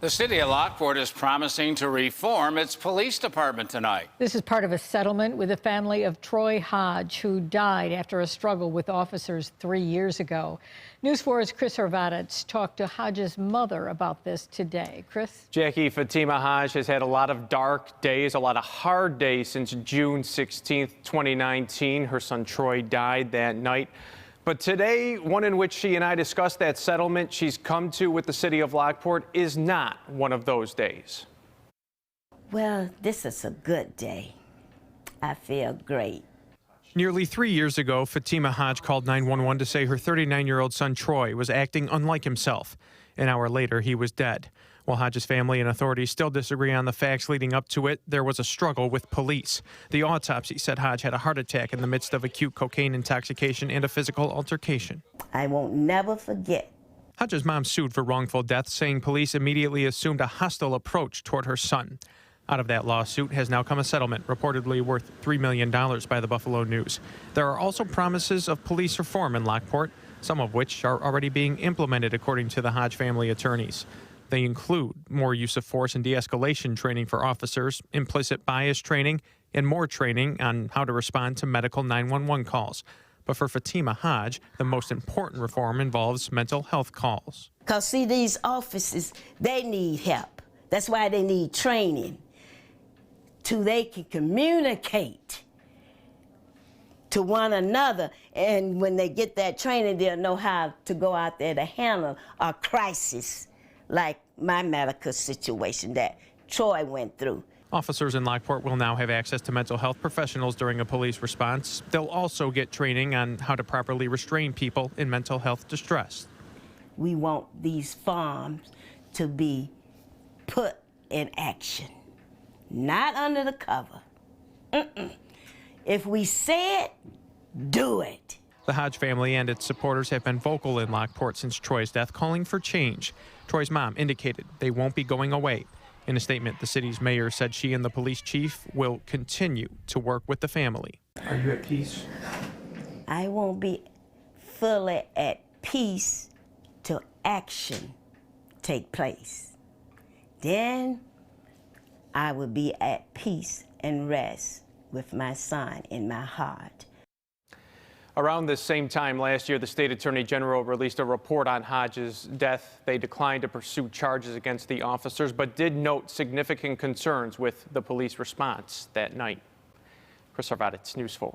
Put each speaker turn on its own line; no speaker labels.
The city of Lockport is promising to reform its police department tonight.
This is part of a settlement with the family of Troy Hodge, who died after a struggle with officers 3 years ago. News 4's Chris Horvatitz talked to Hodge's mother about this today. Chris?
Jackie, Fatima Hodge has had a lot of dark days, a lot of hard days since June 16th, 2019. Her son Troy died that night. But today, one in which she and I discussed that settlement she's come to with the city of Lockport is not one of those days.
Well, this is a good day. I feel great.
Nearly 3 years ago, Fatima Hodge called 911 to say her 39-year-old son Troy was acting unlike himself. An hour later, he was dead. While Hodge's family and authorities still disagree on the facts leading up to it, there was a struggle with police. The autopsy said Hodge had a heart attack in the midst of acute cocaine intoxication and a physical altercation.
I won't never forget.
Hodge's mom sued for wrongful death, saying police immediately assumed a hostile approach toward her son. Out of that lawsuit has now come a settlement, reportedly worth $3 million by the Buffalo News. There are also promises of police reform in Lockport, some of which are already being implemented, according to the Hodge family attorneys. They include more use of force and de-escalation training for officers, implicit bias training, and more training on how to respond to medical 911 calls. But for Fatima Hodge, the most important reform involves mental health calls.
Because, see, these officers, they need help. That's why they need training, so they can communicate to one another. And when they get that training, they'll know how to go out there to handle a crisis like my medical situation that Troy went through.
Officers in Lockport will now have access to mental health professionals during a police response. They'll also get training on how to properly restrain people in mental health distress.
We want these farms to be put in action, not under the cover. If we say it, do it.
The Hodge family and its supporters have been vocal in Lockport since Troy's death, calling for change. Troy's mom indicated they won't be going away. In a statement, the city's mayor said she and the police chief will continue to work with the family. Are you at peace?
I won't be fully at peace till action take place. Then I will be at peace and rest with my son in my heart.
Around this same time last year, the state attorney general released a report on Hodge's death. They declined to pursue charges against the officers, but did note significant concerns with the police response that night. Chris Horvatitz, News 4.